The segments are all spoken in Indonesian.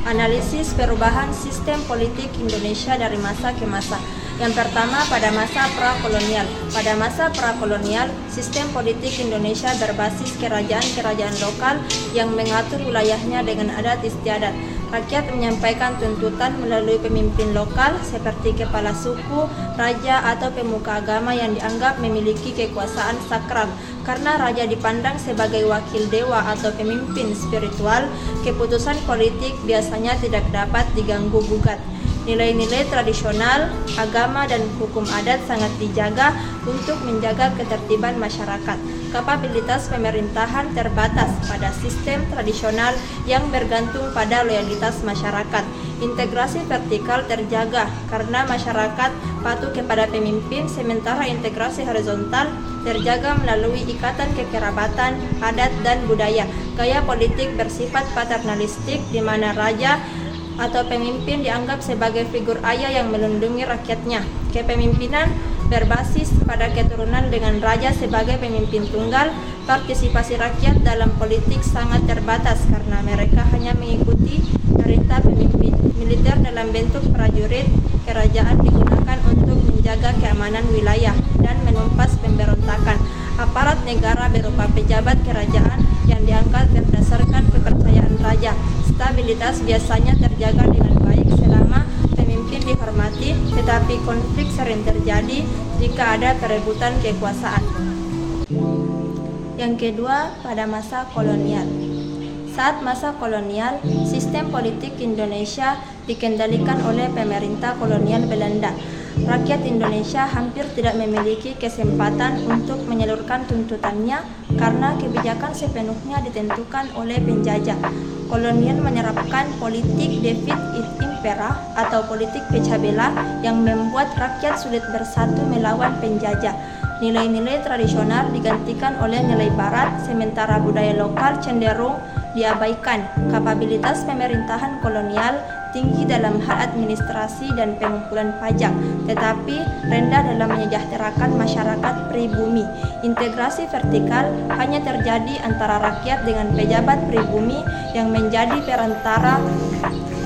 Analisis perubahan sistem politik Indonesia dari masa ke masa. Yang pertama, pada masa prakolonial. Pada masa prakolonial, sistem politik Indonesia berbasis kerajaan-kerajaan lokal yang mengatur wilayahnya dengan adat istiadat. Rakyat menyampaikan tuntutan melalui pemimpin lokal seperti kepala suku, raja, atau pemuka agama yang dianggap memiliki kekuasaan sakral. Karena raja dipandang sebagai wakil dewa atau pemimpin spiritual, keputusan politik biasanya tidak dapat diganggu-gugat. Nilai-nilai tradisional, agama, dan hukum adat sangat dijaga untuk menjaga ketertiban masyarakat. Kapabilitas pemerintahan terbatas pada sistem tradisional yang bergantung pada loyalitas masyarakat. Integrasi vertikal terjaga karena masyarakat patuh kepada pemimpin, sementara integrasi horizontal terjaga melalui ikatan kekerabatan, adat, dan budaya. Gaya politik bersifat paternalistik di mana raja atau pemimpin dianggap sebagai figur ayah yang melindungi rakyatnya. Kepemimpinan berbasis pada keturunan dengan raja sebagai pemimpin tunggal. Partisipasi rakyat dalam politik sangat terbatas karena mereka hanya mengikuti perintah pemimpin. Militer dalam bentuk prajurit kerajaan digunakan untuk menjaga keamanan wilayah dan menumpas pemberontakan. Aparat negara berupa pejabat kerajaan yang diangkat berdasarkan kepercayaan raja. Stabilitas biasanya terjaga dengan baik selama pemimpin dihormati, tetapi konflik sering terjadi jika ada perebutan kekuasaan. Yang kedua, pada masa kolonial. Saat masa kolonial, sistem politik Indonesia dikendalikan oleh pemerintah kolonial Belanda. Rakyat Indonesia hampir tidak memiliki kesempatan untuk menyalurkan tuntutannya karena kebijakan sepenuhnya ditentukan oleh penjajah. Kolonial menerapkan politik divide et impera atau politik pecah belah yang membuat rakyat sulit bersatu melawan penjajah. Nilai-nilai tradisional digantikan oleh nilai barat, sementara budaya lokal cenderung diabaikan. Kapabilitas pemerintahan kolonial tinggi dalam hal administrasi dan pengumpulan pajak, tetapi rendah dalam menyejahterakan masyarakat pribumi. Integrasi vertikal hanya terjadi antara rakyat dengan pejabat pribumi yang menjadi perantara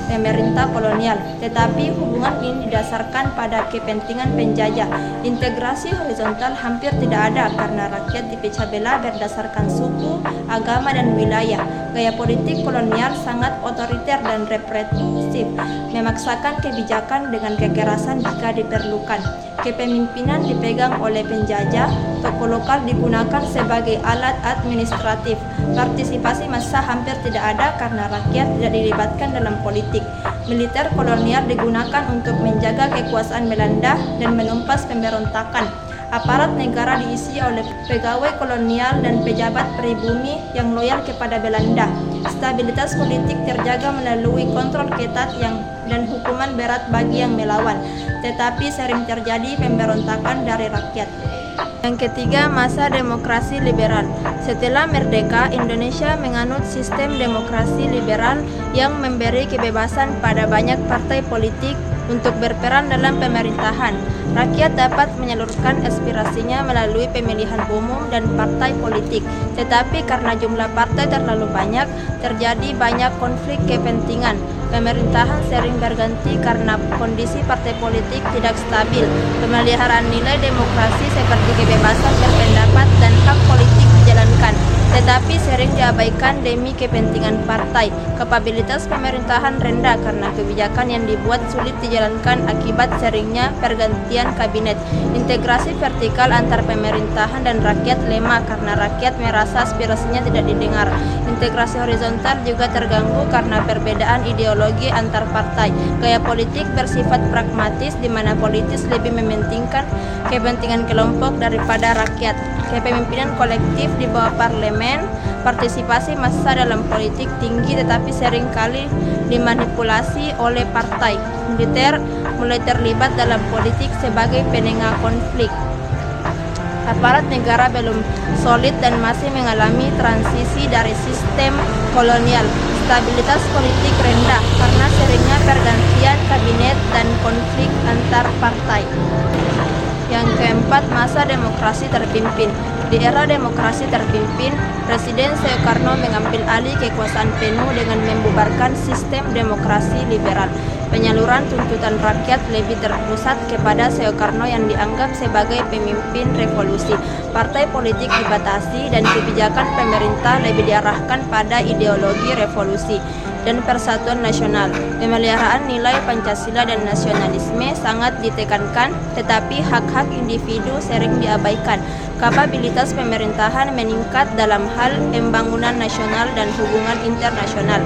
pemerintah kolonial, tetapi hubungan ini didasarkan pada kepentingan penjajah. Integrasi horizontal hampir tidak ada karena rakyat dipecah belah berdasarkan suku, agama, dan wilayah. Gaya politik kolonial sangat otoriter dan represif, memaksakan kebijakan dengan kekerasan jika diperlukan. Kepemimpinan dipegang oleh penjajah, tokoh lokal digunakan sebagai alat administratif. Partisipasi massa hampir tidak ada karena rakyat tidak dilibatkan dalam politik. Militer kolonial digunakan untuk menjaga kekuasaan Belanda dan menumpas pemberontakan. Aparat negara diisi oleh pegawai kolonial dan pejabat pribumi yang loyal kepada Belanda. Stabilitas politik terjaga melalui kontrol ketat dan hukuman berat bagi yang melawan, tetapi sering terjadi pemberontakan dari rakyat. Yang ketiga, masa demokrasi liberal. Setelah merdeka, Indonesia menganut sistem demokrasi liberal yang memberi kebebasan pada banyak partai politik untuk berperan dalam pemerintahan. Rakyat dapat menyalurkan aspirasinya melalui pemilihan umum dan partai politik. Tetapi karena jumlah partai terlalu banyak, terjadi banyak konflik kepentingan. Pemerintahan sering berganti karena kondisi partai politik tidak stabil. Pemeliharaan nilai demokrasi seperti kebebasan berpendapat dan hak politik dijalankan, tetapi sering diabaikan demi kepentingan partai. Kapabilitas pemerintahan rendah karena kebijakan yang dibuat sulit dijalankan akibat seringnya pergantian kabinet. Integrasi vertikal antar pemerintahan dan rakyat lemah karena rakyat merasa aspirasinya tidak didengar. Integrasi horizontal juga terganggu karena perbedaan ideologi antar partai. Gaya politik bersifat pragmatis di mana politis lebih mementingkan kepentingan kelompok daripada rakyat. Kepemimpinan kolektif di bawah parlemen. Partisipasi massa dalam politik tinggi tetapi seringkali dimanipulasi oleh partai. Militer mulai terlibat dalam politik sebagai penengah konflik. Aparat negara belum solid dan masih mengalami transisi dari sistem kolonial. Stabilitas politik rendah karena seringnya pergantian kabinet dan konflik antar partai. Yang keempat, masa demokrasi terpimpin. Di era demokrasi terpimpin, Presiden Soekarno mengambil alih kekuasaan penuh dengan membubarkan sistem demokrasi liberal. Penyaluran tuntutan rakyat lebih terpusat kepada Soekarno yang dianggap sebagai pemimpin revolusi. Partai politik dibatasi dan kebijakan pemerintah lebih diarahkan pada ideologi revolusi dan persatuan nasional. Pemeliharaan nilai Pancasila dan nasionalisme sangat ditekankan, tetapi hak-hak individu sering diabaikan. Kapabilitas pemerintahan meningkat dalam hal pembangunan nasional dan hubungan internasional.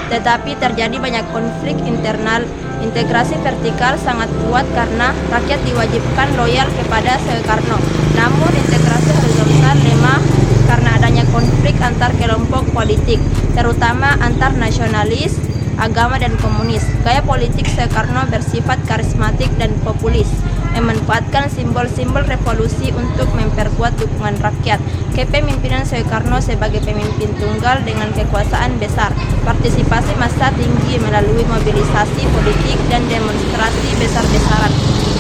Tetapi terjadi banyak konflik internal. Integrasi vertikal sangat kuat karena rakyat diwajibkan loyal kepada Soekarno. Namun integrasi horizontal lemah karena adanya konflik antar kelompok politik, terutama antar nasionalis, agama dan komunis. Gaya politik Soekarno bersifat karismatik dan populis, memanfaatkan simbol-simbol revolusi untuk memperkuat dukungan rakyat. Kepemimpinan Soekarno sebagai pemimpin tunggal dengan kekuasaan besar, partisipasi massa tinggi melalui mobilisasi politik dan demonstrasi besar-besaran.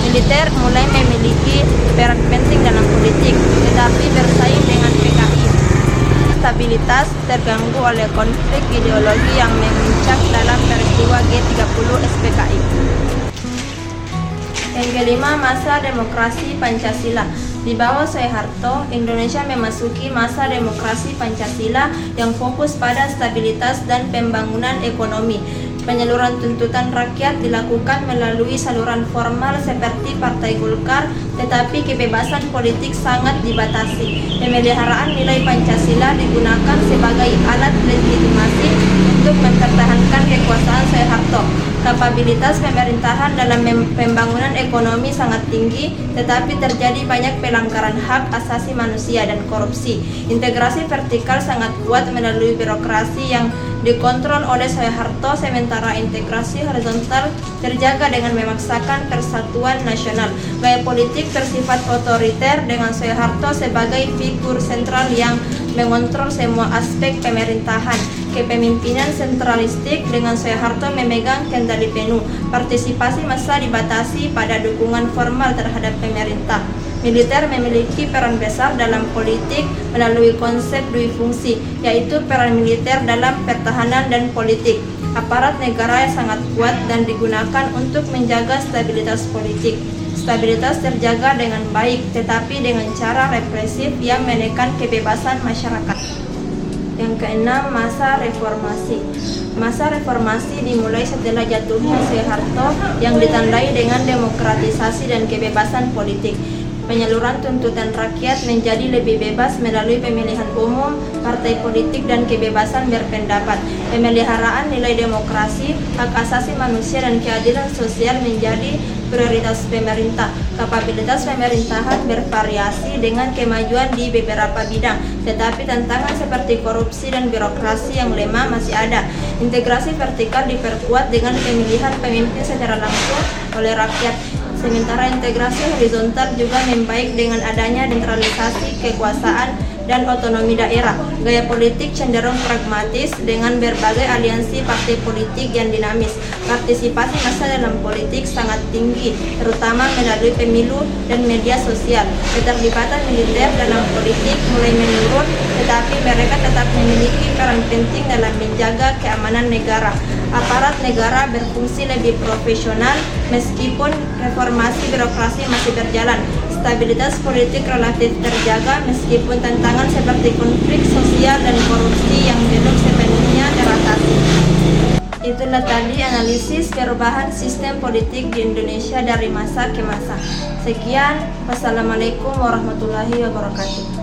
Militer mulai memiliki peran penting dalam politik, tetapi bersaing dengan PKI. Stabilitas terganggu oleh konflik ideologi yang memuncak dalam peristiwa G30 SPKI. Yang kelima, masa demokrasi Pancasila. Di bawah Soeharto, Indonesia memasuki masa demokrasi Pancasila yang fokus pada stabilitas dan pembangunan ekonomi. Penyaluran tuntutan rakyat dilakukan melalui saluran formal seperti Partai Golkar, tetapi kebebasan politik sangat dibatasi. Pemeliharaan nilai Pancasila digunakan sebagai alat legitimasi untuk mempertahankan kekuasaan Soeharto. Kapabilitas pemerintahan dalam pembangunan ekonomi sangat tinggi, tetapi terjadi banyak pelanggaran hak asasi manusia dan korupsi. Integrasi vertikal sangat kuat melalui birokrasi yang dikontrol oleh Soeharto, sementara integrasi horizontal terjaga dengan memaksakan persatuan nasional. Gaya politik bersifat otoriter dengan Soeharto sebagai figur sentral yang mengontrol semua aspek pemerintahan. Kepemimpinan sentralistik dengan Soeharto memegang kendali penuh. Partisipasi massa dibatasi pada dukungan formal terhadap pemerintah. Militer memiliki peran besar dalam politik melalui konsep dui fungsi, yaitu peran militer dalam pertahanan dan politik. Aparat negara yang sangat kuat dan digunakan untuk menjaga stabilitas politik. Stabilitas terjaga dengan baik, tetapi dengan cara represif yang menekan kebebasan masyarakat. Yang keenam, masa reformasi. Masa reformasi dimulai setelah jatuhnya Soeharto yang ditandai dengan demokratisasi dan kebebasan politik. Penyaluran tuntutan rakyat menjadi lebih bebas melalui pemilihan umum, partai politik, dan kebebasan berpendapat. Pemeliharaan nilai demokrasi, hak asasi manusia, dan keadilan sosial menjadi prioritas pemerintah. Kapabilitas pemerintahan bervariasi dengan kemajuan di beberapa bidang, tetapi tantangan seperti korupsi dan birokrasi yang lemah masih ada. Integrasi vertikal diperkuat dengan pemilihan pemimpin secara langsung oleh rakyat. Sementara integrasi horizontal juga membaik dengan adanya desentralisasi kekuasaan dan otonomi daerah. Gaya politik cenderung pragmatis dengan berbagai aliansi partai politik yang dinamis. Partisipasi massa dalam politik sangat tinggi, terutama melalui pemilu dan media sosial. Keterlibatan militer dalam politik mulai menurun, tetapi mereka tetap memiliki peran penting dalam menjaga keamanan negara. Aparat negara berfungsi lebih profesional meskipun reformasi birokrasi masih berjalan. Stabilitas politik relatif terjaga meskipun tantangan seperti konflik sosial dan korupsi yang belum sepenuhnya teratasi. Itulah tadi analisis perubahan sistem politik di Indonesia dari masa ke masa. Sekian, wassalamualaikum warahmatullahi wabarakatuh.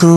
Tú